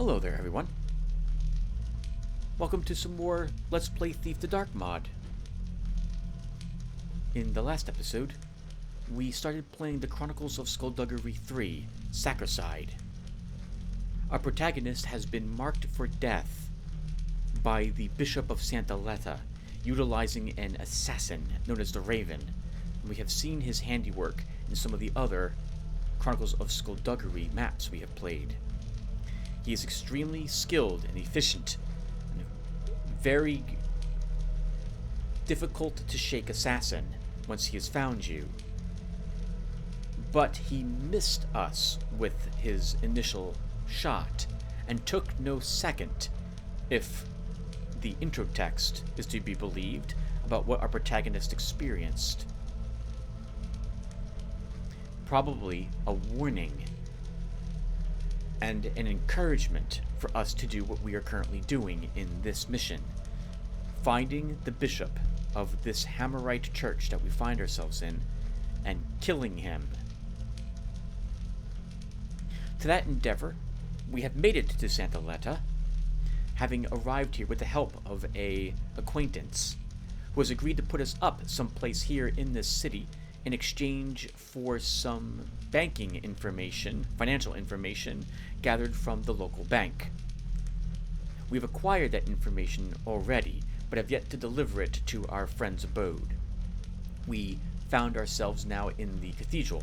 Hello there, everyone. Welcome to some more Let's Play Thief the Dark mod. In the last episode, we started playing the Chronicles of Skullduggery 3, Sacricide. Our protagonist has been marked for death by the Bishop of Santa Letta, utilizing an assassin known as the Raven. We have seen his handiwork in some of the other Chronicles of Skullduggery maps we have played. He is extremely skilled and efficient, and a very difficult to shake assassin once he has found you. But he missed us with his initial shot, and took no second, if the intro text is to be believed, about what our protagonist experienced. Probably a warning and an encouragement for us to do what we are currently doing in this mission. Finding the bishop of this Hammerite church that we find ourselves in, and killing him. To that endeavor, we have made it to Santa Letta, having arrived here with the help of an acquaintance, who has agreed to put us up someplace here in this city in exchange for some banking information, financial information, gathered from the local bank. We've acquired that information already, but have yet to deliver it to our friend's abode. We found ourselves now in the cathedral,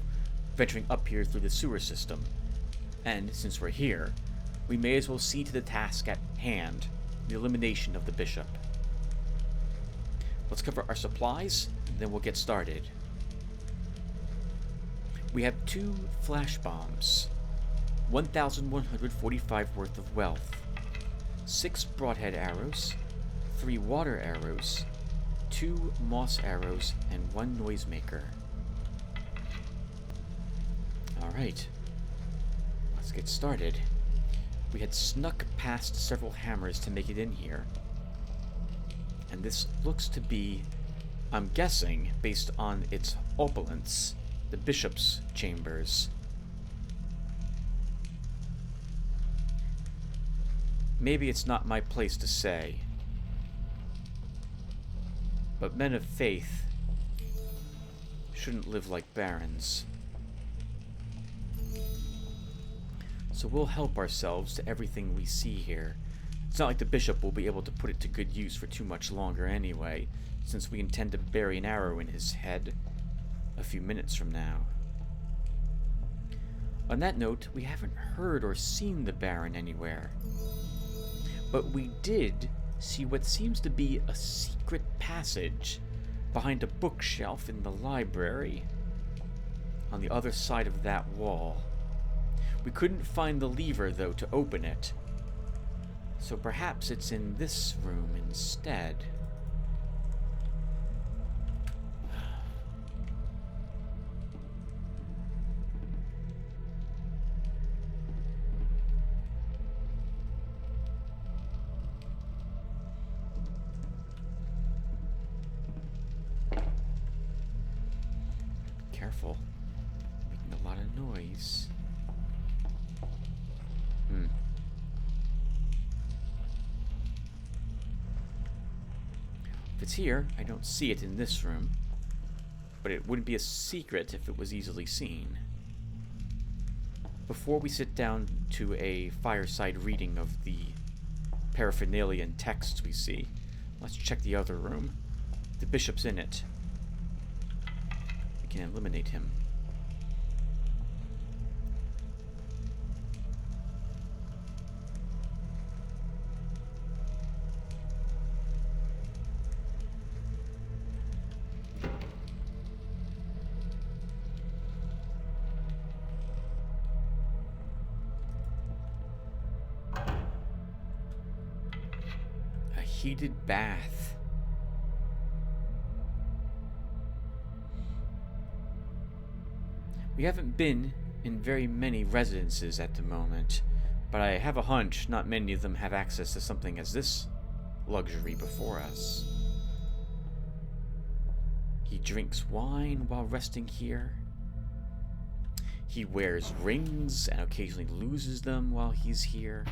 venturing up here through the sewer system. And since we're here, we may as well see to the task at hand, the elimination of the bishop. Let's cover our supplies, then we'll get started. We have 2 flash bombs, 1,145 worth of wealth, 6 broadhead arrows, 3 water arrows, 2 moss arrows, and 1 noisemaker. Alright, let's get started. We had snuck past several hammers to make it in here, and this looks to be, I'm guessing, based on its opulence, the bishop's chambers. Maybe it's not my place to say, but men of faith shouldn't live like barons. So we'll help ourselves to everything we see here. It's not like the bishop will be able to put it to good use for too much longer anyway, since we intend to bury an arrow in his head a few minutes from now. On that note, we haven't heard or seen the Baron anywhere. But we did see what seems to be a secret passage behind a bookshelf in the library on the other side of that wall. We couldn't find the lever, though, to open it. So perhaps it's in this room instead. Careful. Making a lot of noise. If it's here, I don't see it in this room. But it wouldn't be a secret if it was easily seen. Before we sit down to a fireside reading of the paraphernalia and texts we see, let's check the other room. The bishop's in it. We can eliminate him. A heated bath. We haven't been in very many residences at the moment, but I have a hunch not many of them have access to something as this luxury before us. He drinks wine while resting here. He wears rings and occasionally loses them while he's here.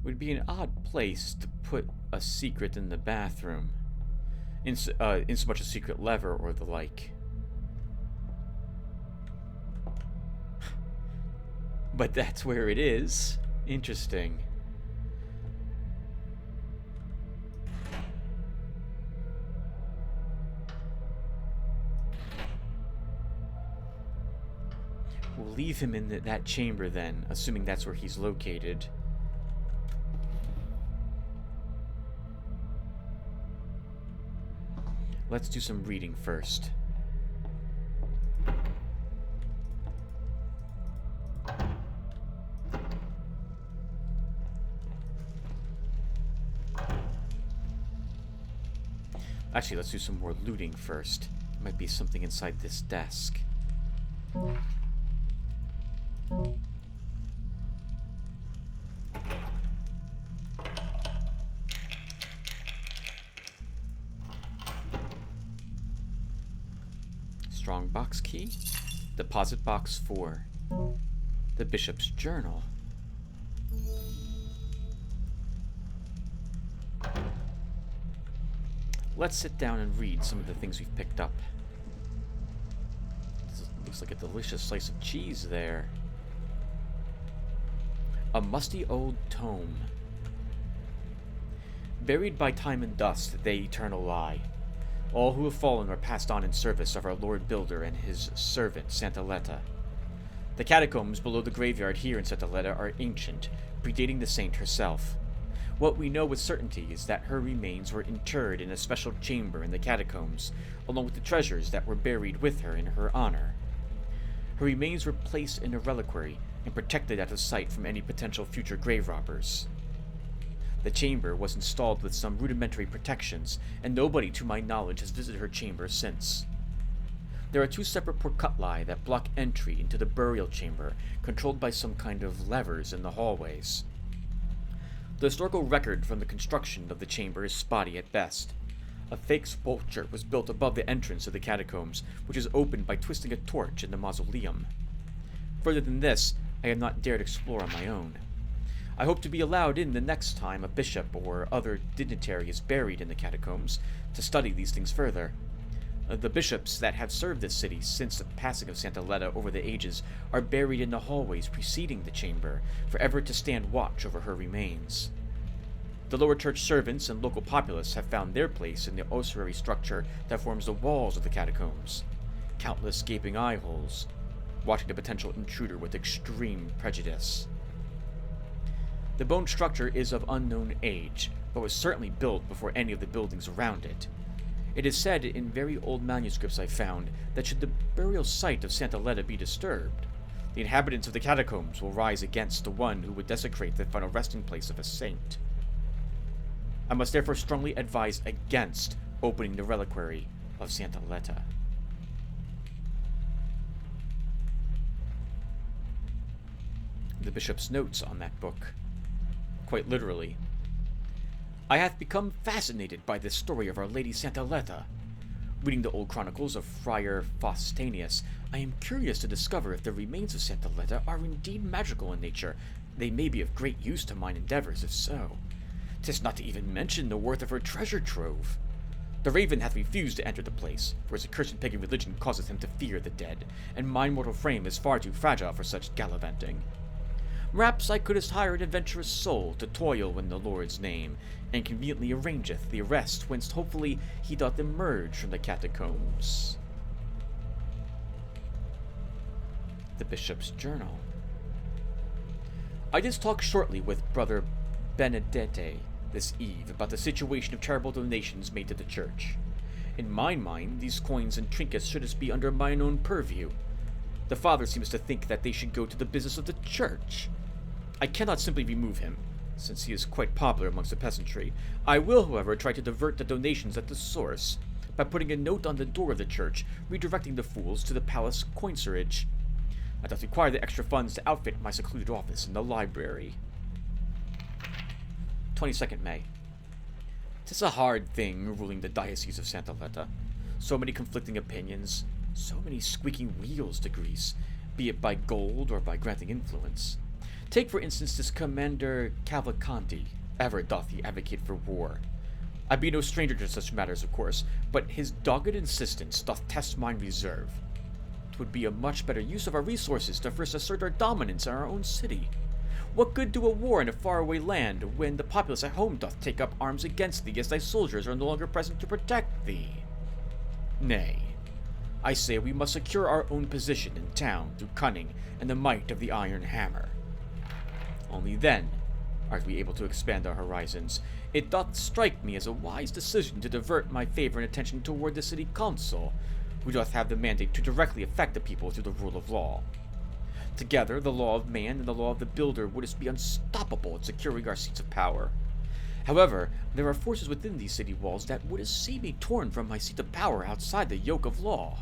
Would be an odd place to put a secret in the bathroom. In so much a secret lever or the like. But that's where it is. Interesting. We'll leave him in that chamber then, assuming that's where he's located. Let's do some reading first. Actually, let's do some more looting first. Might be something inside this desk. Strong box key. Deposit box 4. The Bishop's Journal. Let's sit down and read some of the things we've picked up. This looks like a delicious slice of cheese there. A musty old tome. Buried by time and dust, they eternal lie. All who have fallen are passed on in service of our Lord Builder and his servant, Santaletta. The catacombs below the graveyard here in Santaletta are ancient, predating the saint herself. What we know with certainty is that her remains were interred in a special chamber in the catacombs, along with the treasures that were buried with her in her honor. Her remains were placed in a reliquary and protected at the site from any potential future grave robbers. The chamber was installed with some rudimentary protections, and nobody to my knowledge has visited her chamber since. There are 2 separate portculli that block entry into the burial chamber, controlled by some kind of levers in the hallways. The historical record from the construction of the chamber is spotty at best. A fake sculpture was built above the entrance of the catacombs, which is opened by twisting a torch in the mausoleum. Further than this, I have not dared explore on my own. I hope to be allowed in the next time a bishop or other dignitary is buried in the catacombs to study these things further. The bishops that have served this city since the passing of Santaletta over the ages are buried in the hallways preceding the chamber, forever to stand watch over her remains. The lower church servants and local populace have found their place in the ossuary structure that forms the walls of the catacombs. Countless gaping eye holes, watching the potential intruder with extreme prejudice. The bone structure is of unknown age, but was certainly built before any of the buildings around it. It is said in very old manuscripts I found that should the burial site of Santaletta be disturbed, the inhabitants of the catacombs will rise against the one who would desecrate the final resting place of a saint. I must therefore strongly advise against opening the reliquary of Santaletta. The bishop's notes on that book. Quite literally. I have become fascinated by this story of Our Lady Santaletta. Reading the old chronicles of Friar Faustanius, I am curious to discover if the remains of Santaletta are indeed magical in nature. They may be of great use to mine endeavors, if so. 'Tis not to even mention the worth of her treasure trove. The raven hath refused to enter the place, for his accursed pagan religion causeth him to fear the dead, and my mortal frame is far too fragile for such gallivanting. Perhaps I couldst hire an adventurous soul to toil in the Lord's name, and conveniently arrangeth the arrest whence hopefully he doth emerge from the catacombs. The Bishop's Journal. I did talk shortly with Brother Benedete this eve about the situation of charitable donations made to the church. In my mind, these coins and trinkets shouldst be under mine own purview. The father seems to think that they should go to the business of the church. I cannot simply remove him, since he is quite popular amongst the peasantry. I will, however, try to divert the donations at the source, by putting a note on the door of the church, redirecting the fools to the palace coinserage. I thus require the extra funds to outfit my secluded office in the library. 22nd May. Tis a hard thing ruling the Diocese of Santa Letta. So many conflicting opinions, so many squeaking wheels to grease, be it by gold or by granting influence. Take for instance this Commander Cavalcanti. Ever doth he advocate for war. I be no stranger to such matters, of course, but his dogged insistence doth test mine reserve. 'Twould be a much better use of our resources to first assert our dominance in our own city. What good do a war in a faraway land when the populace at home doth take up arms against thee as thy soldiers are no longer present to protect thee? Nay, I say we must secure our own position in town through cunning and the might of the iron hammer. Only then are we able to expand our horizons. It doth strike me as a wise decision to divert my favor and attention toward the city council, who doth have the mandate to directly affect the people through the rule of law. Together, the law of man and the law of the builder would be unstoppable in securing our seats of power. However, there are forces within these city walls that would see me torn from my seat of power outside the yoke of law.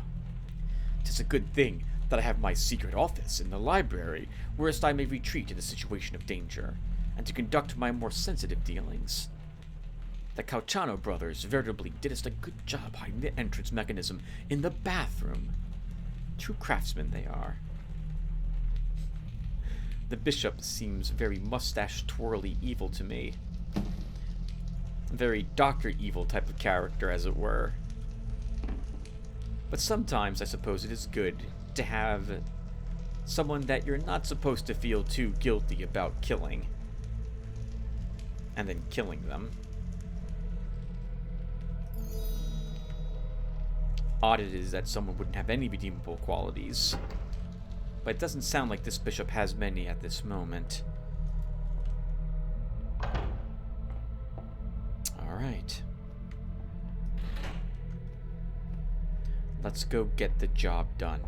'Tis a good thing that I have my secret office in the library, whereas I may retreat in a situation of danger, and to conduct my more sensitive dealings. The Cauchano brothers veritably did us a good job hiding the entrance mechanism in the bathroom. True craftsmen they are. The bishop seems very mustache-twirly evil to me. Very Dr. Evil type of character, as it were. But sometimes I suppose it is good to have someone that you're not supposed to feel too guilty about killing. And then killing them. Odd it is that someone wouldn't have any redeemable qualities. But it doesn't sound like this bishop has many at this moment. Alright. Let's go get the job done.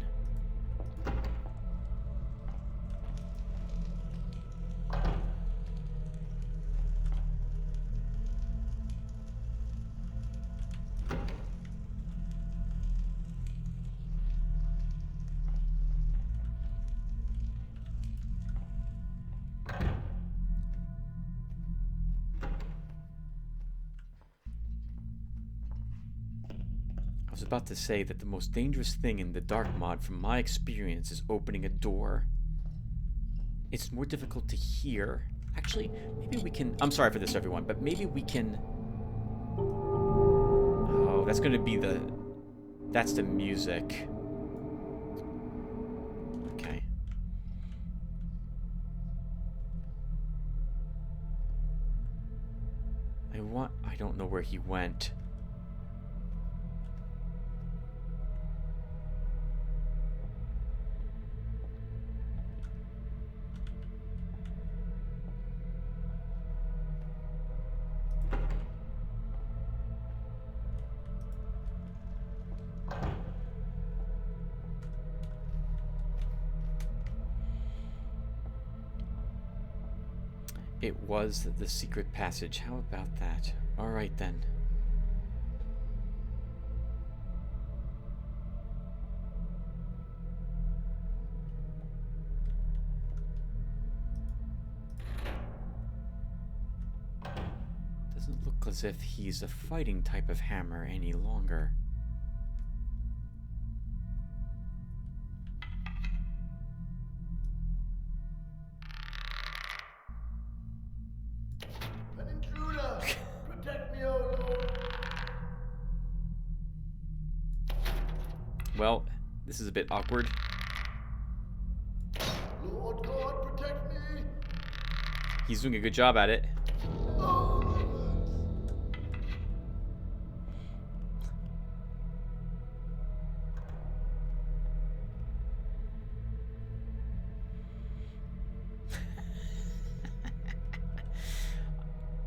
I was about to say that the most dangerous thing in the dark mod from my experience is opening a door. It's more difficult to hear. Actually, maybe we can... I'm sorry for this, everyone, but maybe we can... Oh, that's going to be the... That's the music. Okay. I don't know where he went. It was the secret passage. How about that? Alright then. Doesn't look as if he's a fighting type of hammer any longer. Well, this is a bit awkward. Lord God, protect me. He's doing a good job at it.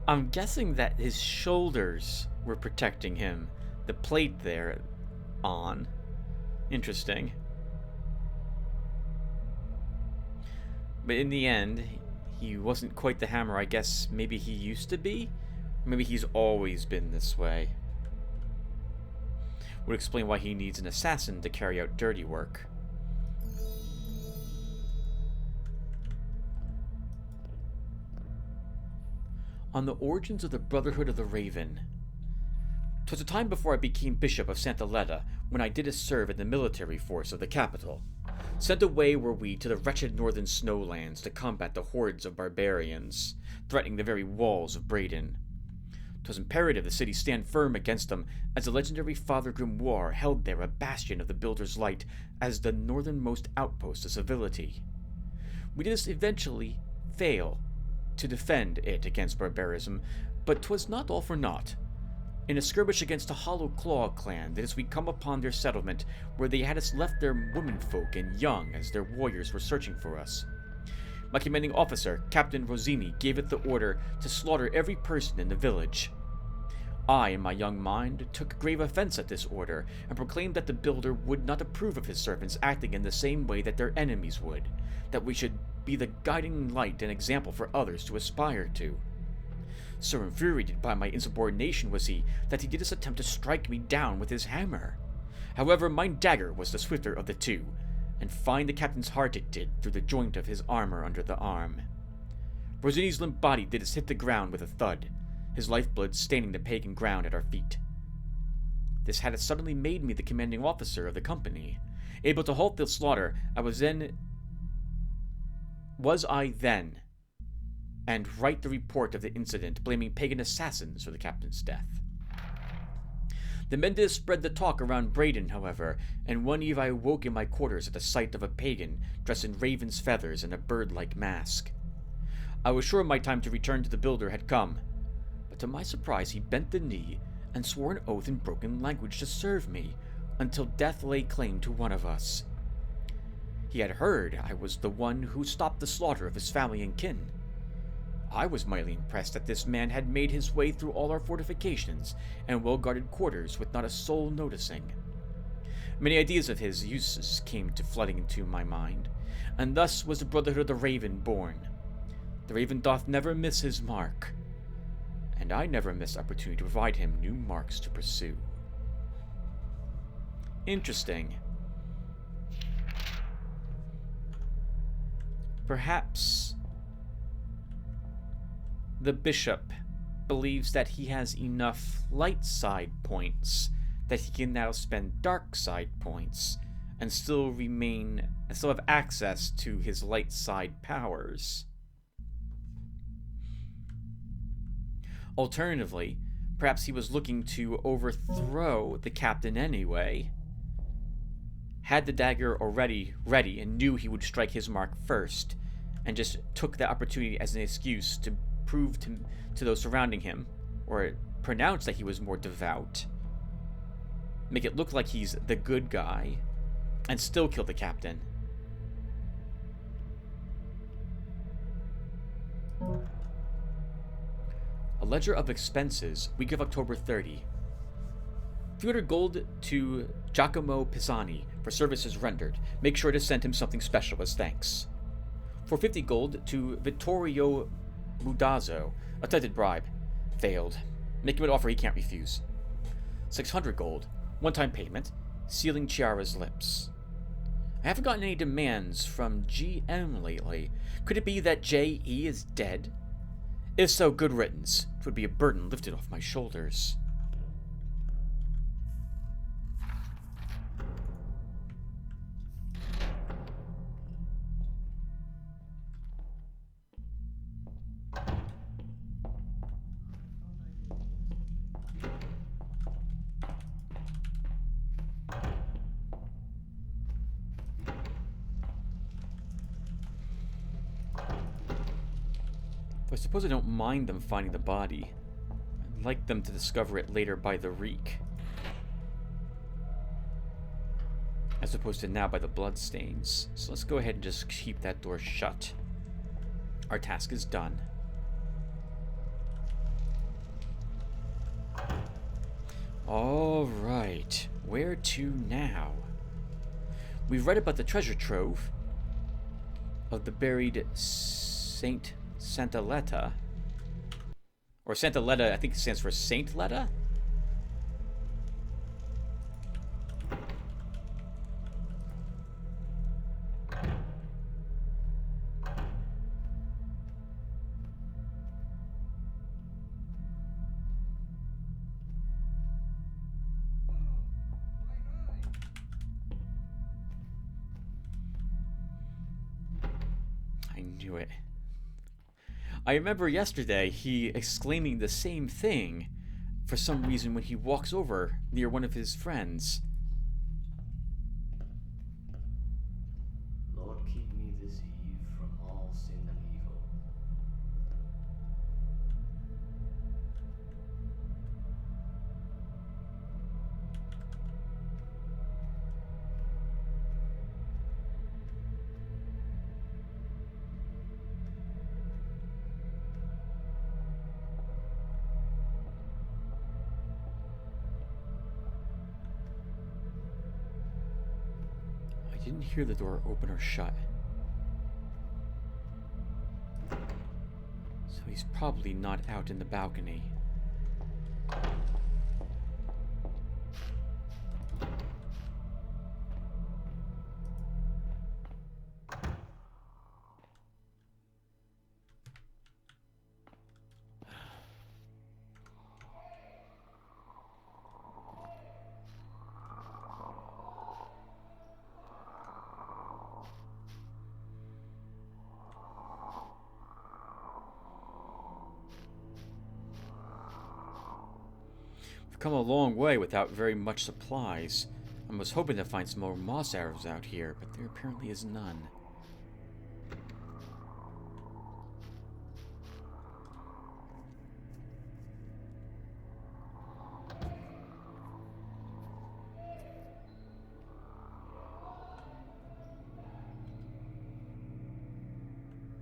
I'm guessing that his shoulders were protecting him. The plate there on. Interesting. But in the end, he wasn't quite the hammer I guess maybe he used to be. Maybe he's always been this way. Would explain why he needs an assassin to carry out dirty work. on the origins of the Brotherhood of the Raven. 'Twas a time before I became Bishop of Santa Letta, when I did serve in the military force of the capital. Sent away were we to the wretched northern snowlands to combat the hordes of barbarians, threatening the very walls of Braden. 'Twas imperative the city stand firm against them, as the legendary Father Grimoire held there a bastion of the Builder's Light as the northernmost outpost of civility. We did eventually fail to defend it against barbarism, but 'twas not all for naught. In a skirmish against a Hollow Claw clan, that is we come upon their settlement, where they had us left their womenfolk and young as their warriors were searching for us. My commanding officer, Captain Rosini, gave it the order to slaughter every person in the village. I, in my young mind, took grave offense at this order, and proclaimed that the builder would not approve of his servants acting in the same way that their enemies would, that we should be the guiding light and example for others to aspire to. So infuriated by my insubordination was he, that he did his attempt to strike me down with his hammer. However, my dagger was the swifter of the two, and find the captain's heart it did through the joint of his armor under the arm. Rosini's limp body did hit the ground with a thud, his lifeblood staining the pagan ground at our feet. This had suddenly made me the commanding officer of the company. Able to halt the slaughter, was I then, and write the report of the incident, blaming pagan assassins for the captain's death. The men did spread the talk around Braden, however, and one eve I awoke in my quarters at the sight of a pagan dressed in raven's feathers and a bird-like mask. I was sure my time to return to the builder had come, but to my surprise he bent the knee and swore an oath in broken language to serve me, until death lay claim to one of us. He had heard I was the one who stopped the slaughter of his family and kin. I was mightily impressed that this man had made his way through all our fortifications and well-guarded quarters with not a soul noticing. Many ideas of his uses came to flooding into my mind, and thus was the Brotherhood of the Raven born. The Raven doth never miss his mark, and I never miss opportunity to provide him new marks to pursue. Interesting. Perhaps the bishop believes that he has enough light side points that he can now spend dark side points and still have access to his light side powers. Alternatively, perhaps he was looking to overthrow the captain anyway, had the dagger already ready and knew he would strike his mark first, and just took that opportunity as an excuse to prove to those surrounding him, or pronounce that he was more devout, make it look like he's the good guy, and still kill the captain. A ledger of expenses, week of October 30. 300 gold to Giacomo Pisani for services rendered. Make sure to send him something special as thanks. 450 gold to Vittorio Mudazzo, attempted bribe. Failed. Make him an offer he can't refuse. 600 gold, one-time payment, sealing Chiara's lips. I haven't gotten any demands from GM lately. Could it be that J.E. is dead? If so, good riddance. It would be a burden lifted off my shoulders. I suppose I don't mind them finding the body. I'd like them to discover it later by the reek, as opposed to now by the bloodstains. So let's go ahead and just keep that door shut. Our task is done. Alright, where to now? We've read about the treasure trove of the buried Saint Santa Letta. Or Santa Letta, I think it stands for Saint Letta? I knew it. I remember yesterday he exclaiming the same thing for some reason when he walks over near one of his friends. Lord, keep me this eve from all sin and evil. I didn't hear the door open or shut. So he's probably not out in the balcony. We've come a long way without very much supplies. I was hoping to find some more moss arrows out here, but there apparently is none.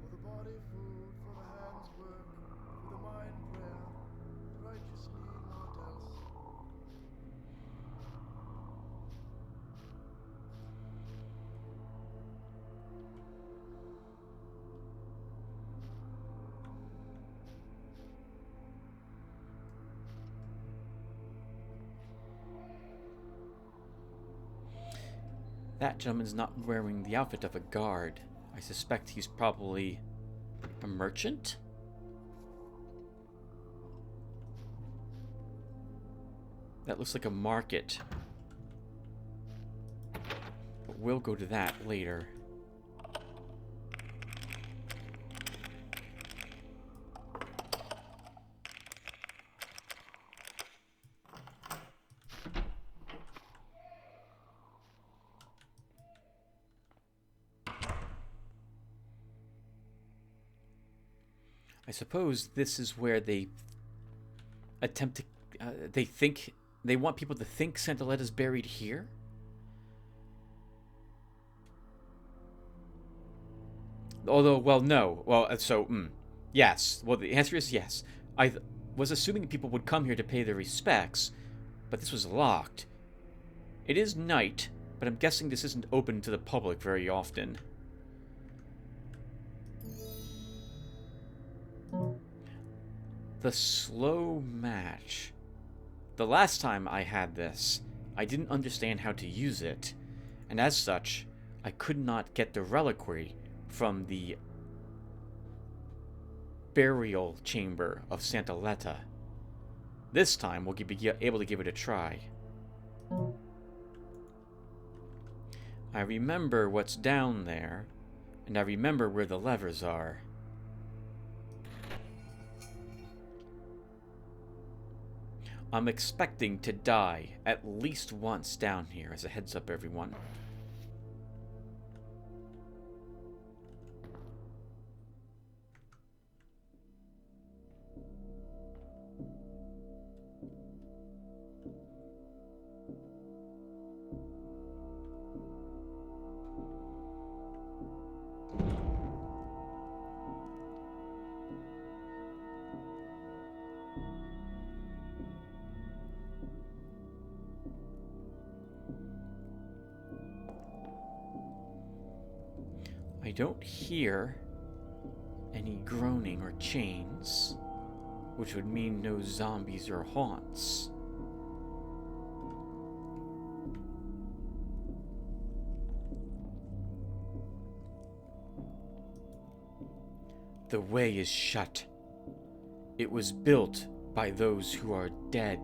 For the body food, for the hands work, for the mind prayer, righteous need not else. That gentleman's not wearing the outfit of a guard. I suspect he's probably a merchant? That looks like a market. But we'll go to that later. I suppose this is where they attempt to... they want people to think Santaletta's buried here? Although, well, no. Well, yes. Well, the answer is yes. I was assuming people would come here to pay their respects, but this was locked. It is night, but I'm guessing this isn't open to the public very often. The slow match. The last time I had this, I didn't understand how to use it, and as such, I could not get the reliquary from the burial chamber of Santaletta. This time, we'll be able to give it a try. I remember what's down there, and I remember where the levers are. I'm expecting to die at least once down here, as a heads up, everyone. I don't hear any groaning or chains, which would mean no zombies or haunts. The way is shut. It was built by those who are dead,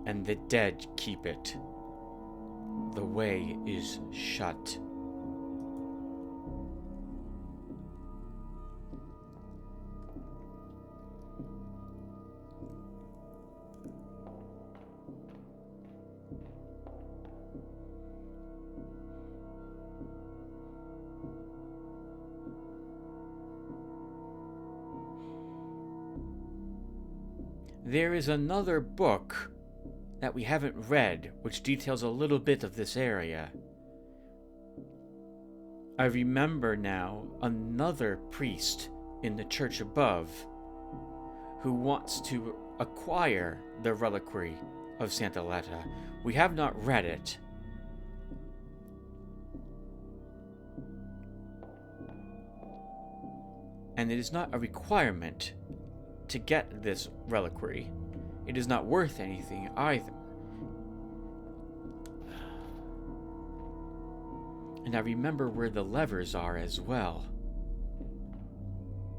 and the dead keep it. The way is shut. There is another book that we haven't read, which details a little bit of this area. I remember now another priest in the church above who wants to acquire the reliquary of Santa Letta. We have not read it. And it is not a requirement to get this reliquary. It is not worth anything either. And I remember where the levers are as well.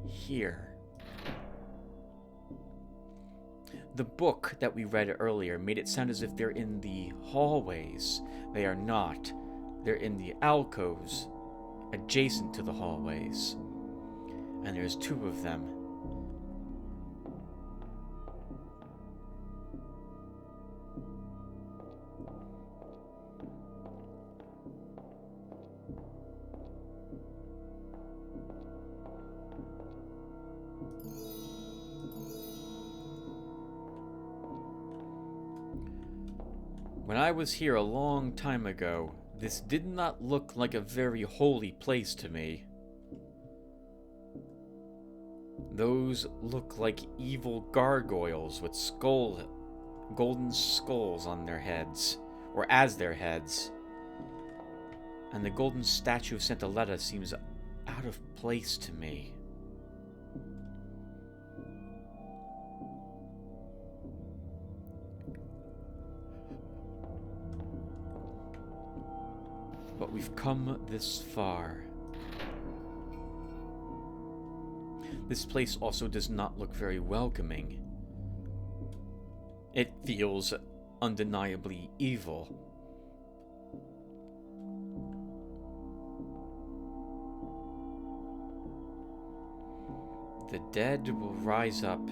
Here. The book that we read earlier made it sound as if they're in the hallways. They are not. They're in the alcoves adjacent to the hallways. And there's two of them. When I was here a long time ago, this did not look like a very holy place to me. Those look like evil gargoyles with golden skulls on their heads, or as their heads. And the golden statue of Santa Letta seems out of place to me. But we've come this far. This place also does not look very welcoming. It feels undeniably evil. The dead will rise up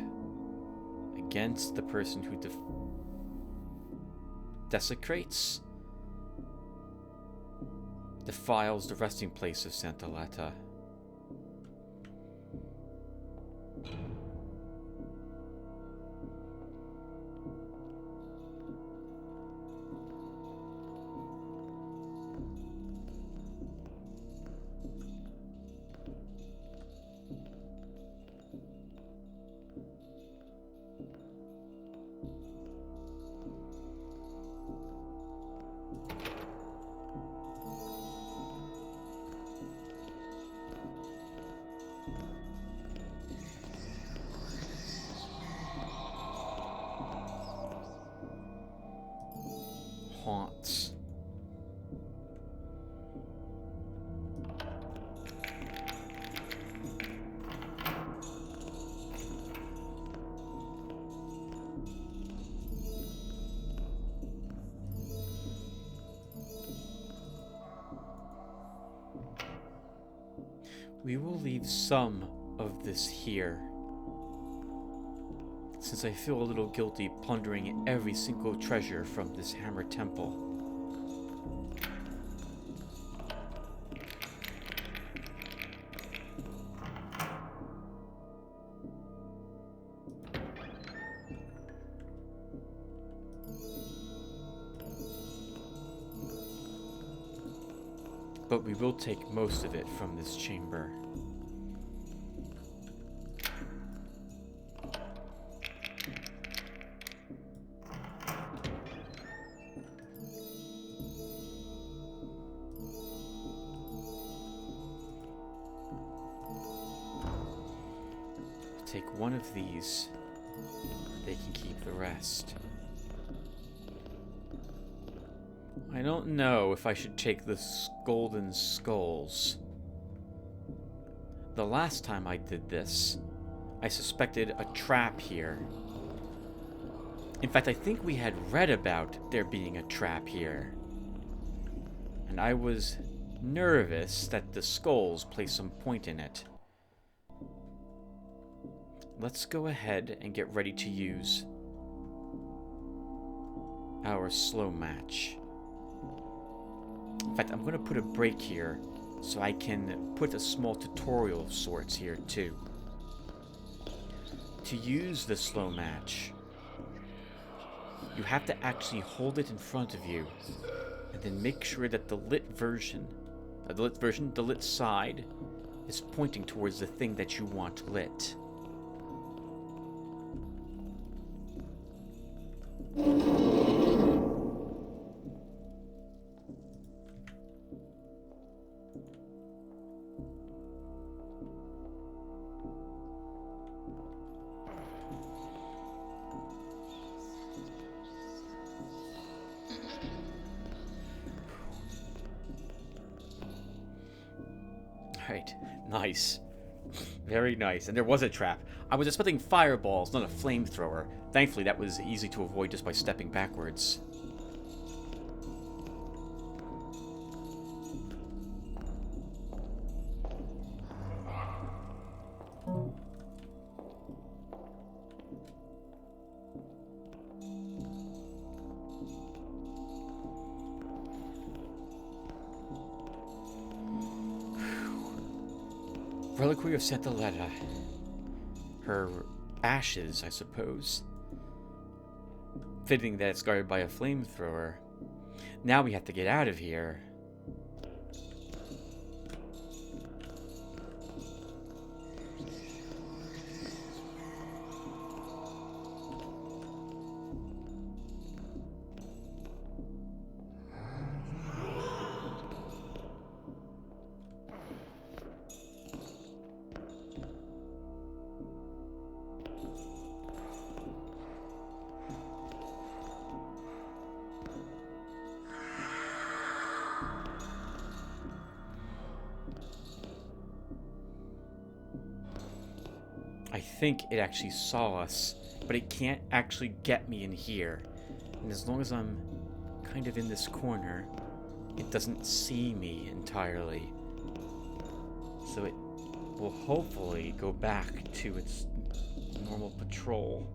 against the person who desecrates, defiles the resting place of Santa Letta. Haunts. We will leave some of this here, since I feel a little guilty plundering every single treasure from this Hammer Temple. But we will take most of it from this chamber. Take one of these, they can keep the rest. I don't know if I should take the golden skulls. The last time I did this, I suspected a trap here. In fact, I think we had read about there being a trap here. And I was nervous that the skulls play some point in it. Let's go ahead and get ready to use our slow match. In fact, I'm going to put a break here so I can put a small tutorial of sorts here too. To use the slow match, you have to actually hold it in front of you, and then make sure that the lit side, is pointing towards the thing that you want lit. Right, nice. Very nice. And there was a trap. I was expecting fireballs, not a flamethrower. Thankfully, that was easy to avoid just by stepping backwards. Reliquary of Santa Letta. Her ashes, I suppose. Fitting that it's guarded by a flamethrower. Now we have to get out of here. I think it actually saw us, but it can't actually get me in here. And as long as I'm kind of in this corner, it doesn't see me entirely. So it will hopefully go back to its normal patrol.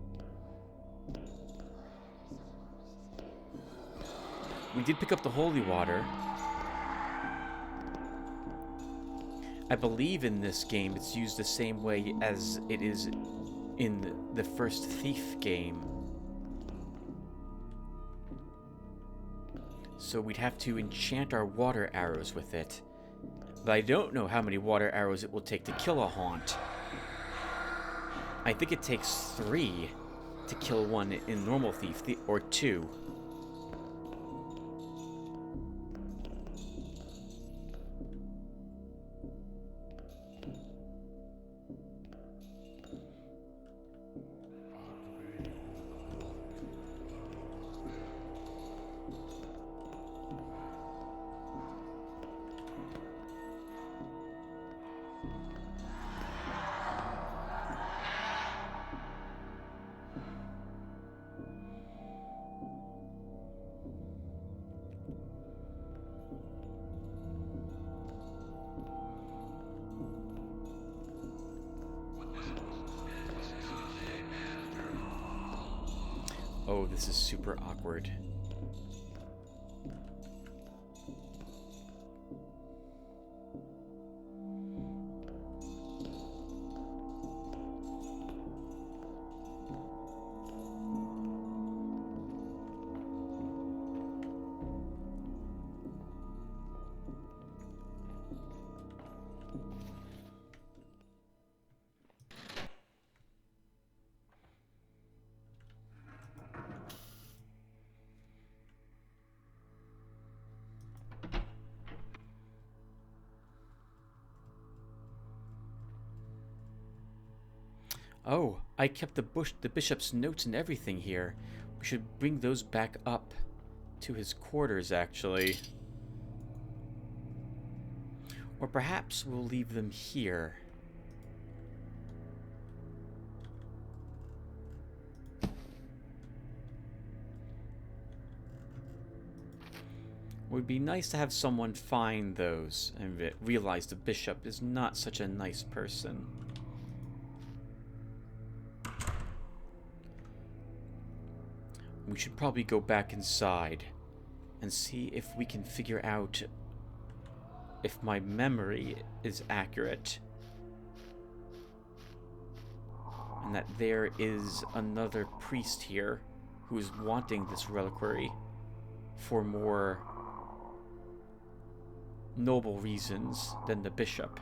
We did pick up the holy water. I believe in this game it's used the same way as it is in the first Thief game. So we'd have to enchant our water arrows with it. But I don't know how many water arrows it will take to kill a haunt. I think it takes 3 to kill one in normal Thief, or 2. Oh, this is super awkward. Oh, I kept the bishop's notes and everything here. We should bring those back up to his quarters, actually. Or perhaps we'll leave them here. It would be nice to have someone find those and realize the bishop is not such a nice person. We should probably go back inside and see if we can figure out if my memory is accurate. And that there is another priest here who is wanting this reliquary for more noble reasons than the bishop.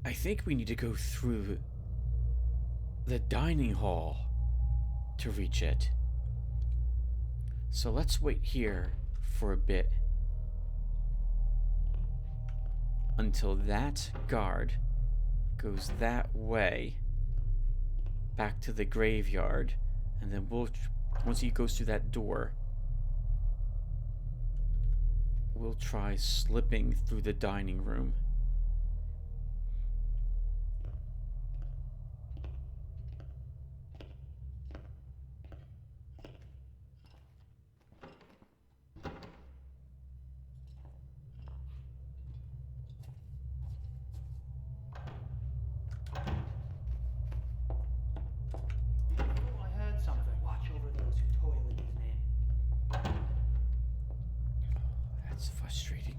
I think we need to go through the dining hall to reach it. So let's wait here for a bit until that guard goes that way back to the graveyard, and then once he goes through that door, we'll try slipping through the dining room. I heard something. Watch over those who toil in his name. That's frustrating.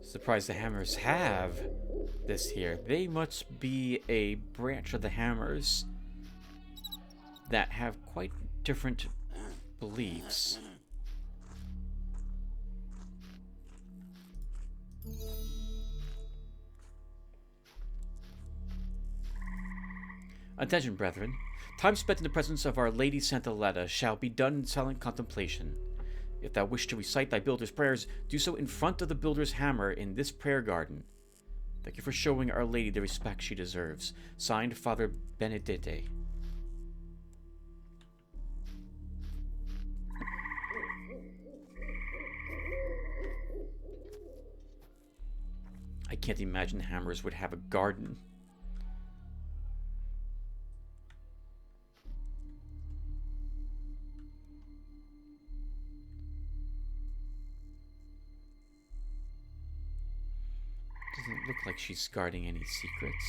Surprised the Hammers have this here. They must be a branch of the Hammers that have quite different beliefs. Attention, brethren. Time spent in the presence of Our Lady Santa Letta shall be done in silent contemplation. If thou wish to recite thy builder's prayers, do so in front of the builder's hammer in this prayer garden. Thank you for showing Our Lady the respect she deserves. Signed, Father Benedete. I can't imagine hammers would have a garden. Doesn't look like she's guarding any secrets.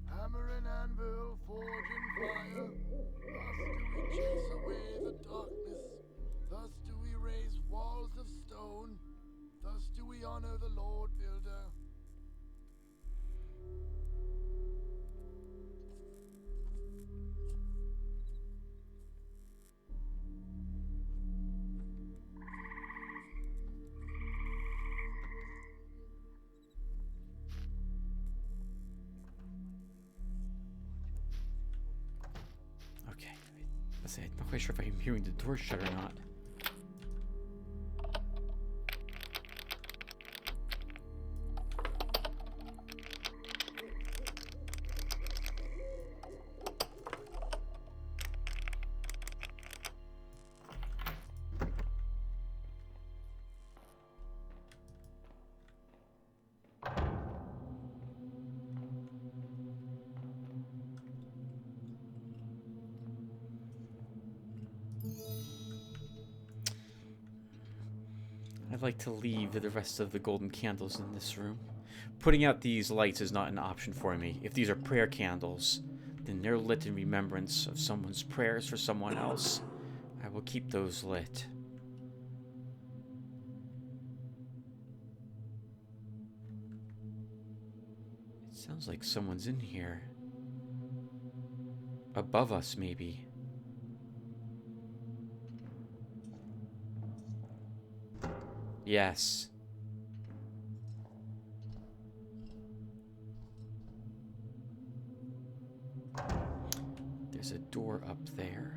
Hammer and anvil, forge and fire. Thus do we chase away the darkness. Thus do we raise walls of stone. Thus do we honor the Lord Builder. Okay. I'm not quite sure if I'm hearing the door shut or not. I'd like to leave the rest of the golden candles in this room. Putting out these lights is not an option for me. If these are prayer candles, then they're lit in remembrance of someone's prayers for someone else. I will keep those lit. It sounds like someone's in here. Above us, maybe. Yes. There's a door up there.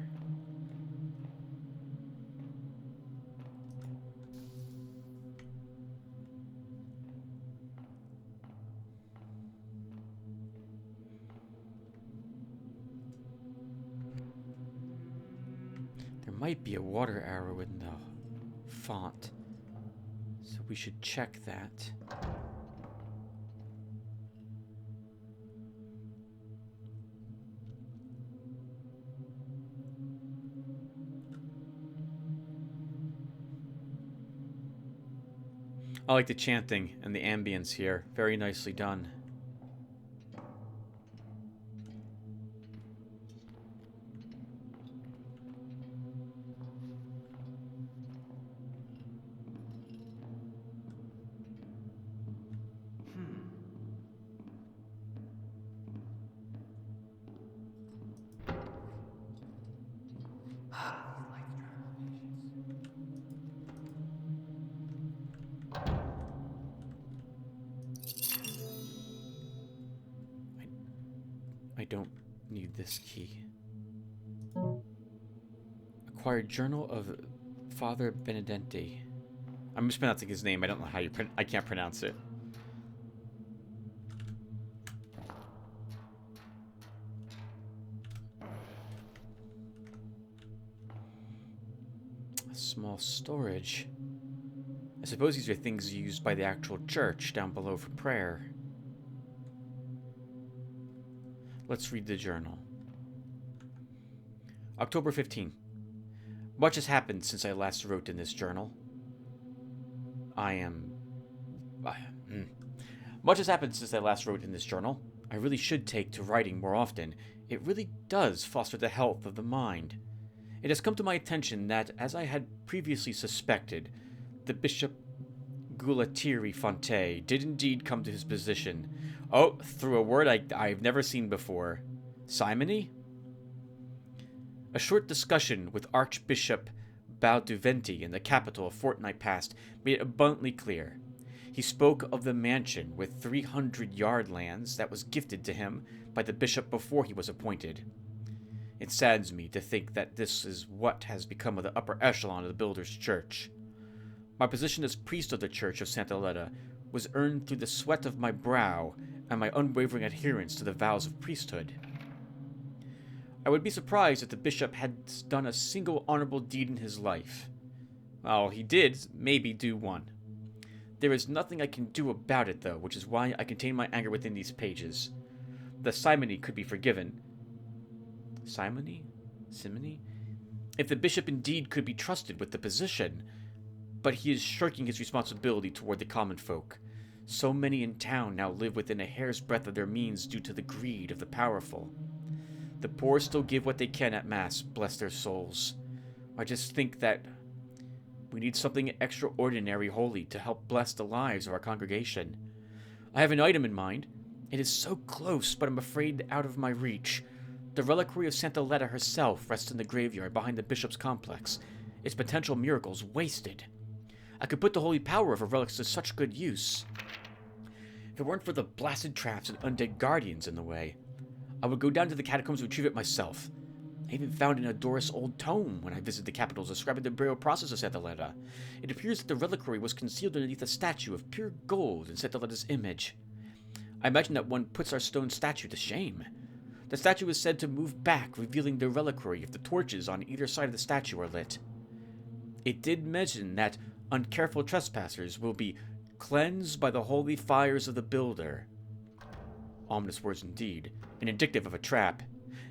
There might be a water arrow in the font, so we should check that. I like the chanting and the ambience here. Very nicely done. I don't need this key. Acquired Journal of Father Benedente. I'm mispronouncing his name. I don't know how I can't pronounce it. A small storage. I suppose these are things used by the actual church down below for prayer. Let's read the journal. October 15th. Much has happened since I last wrote in this journal. Much has happened since I last wrote in this journal. I really should take to writing more often. It really does foster the health of the mind. It has come to my attention that, as I had previously suspected, the Bishop Lotaeri Fonte did indeed come to his position. Oh, through a word I've never seen before. Simony? A short discussion with Archbishop Balduventi in the capital a fortnight past made it abundantly clear. He spoke of the mansion with 300-yard lands that was gifted to him by the bishop before he was appointed. It saddens me to think that this is what has become of the upper echelon of the builder's church. My position as priest of the Church of Santa Letta was earned through the sweat of my brow and my unwavering adherence to the vows of priesthood. I would be surprised if the bishop had done a single honorable deed in his life. Well, he did maybe do one. There is nothing I can do about it, though, which is why I contain my anger within these pages. The simony could be forgiven. Simony? Simony? If the bishop indeed could be trusted with the position, but he is shirking his responsibility toward the common folk. So many in town now live within a hair's breadth of their means due to the greed of the powerful. The poor still give what they can at Mass, bless their souls. I just think that we need something extraordinary holy to help bless the lives of our congregation. I have an item in mind. It is so close, but I'm afraid out of my reach. The reliquary of Santa Letta herself rests in the graveyard behind the bishop's complex, its potential miracles wasted. I could put the holy power of her relics to such good use. If it weren't for the blasted traps and undead guardians in the way, I would go down to the catacombs and retrieve it myself. I even found an odorous old tome when I visited the capitals describing the burial process of Santa Letta. It appears that the reliquary was concealed underneath a statue of pure gold in Santa Letta's image. I imagine that one puts our stone statue to shame. The statue is said to move back, revealing the reliquary if the torches on either side of the statue are lit. It did mention that uncareful trespassers will be cleansed by the holy fires of the builder. Ominous words indeed, and indicative of a trap.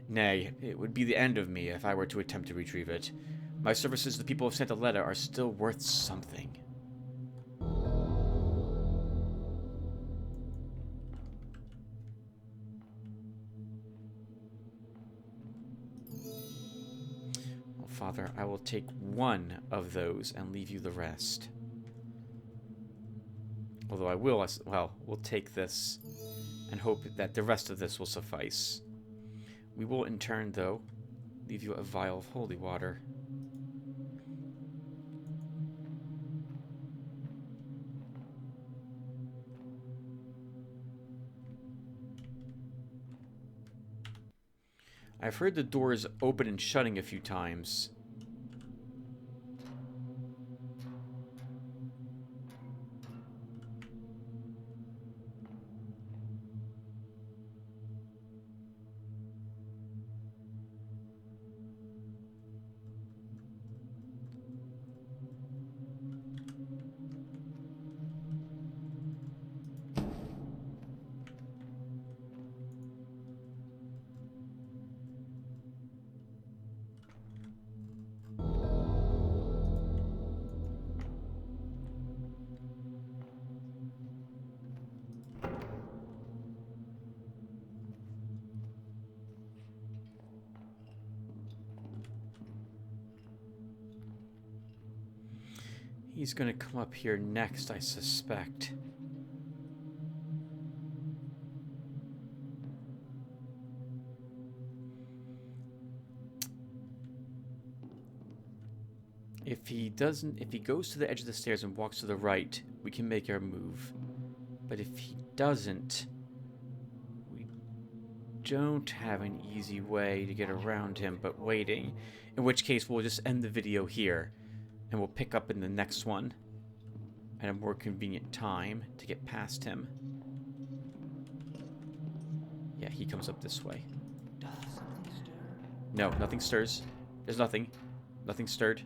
Nay, it would be the end of me if I were to attempt to retrieve it. My services to the people of Santa Letta are still worth something. Father, I will take one of those and leave you the rest. Although I will, well, we'll take this and hope that the rest of this will suffice. We will, in turn, though, leave you a vial of holy water. I've heard the doors open and shutting a few times. He's gonna come up here next, I suspect. If he goes to the edge of the stairs and walks to the right, we can make our move. But if he doesn't, we don't have an easy way to get around him but waiting. In which case, we'll just end the video here. And we'll pick up in the next one at a more convenient time to get past him. Yeah, he comes up this way. Does something stir? No, nothing stirs. There's nothing. Nothing stirred.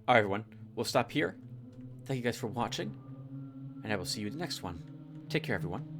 Alright, everyone. We'll stop here. Thank you guys for watching. And I will see you in the next one. Take care, everyone.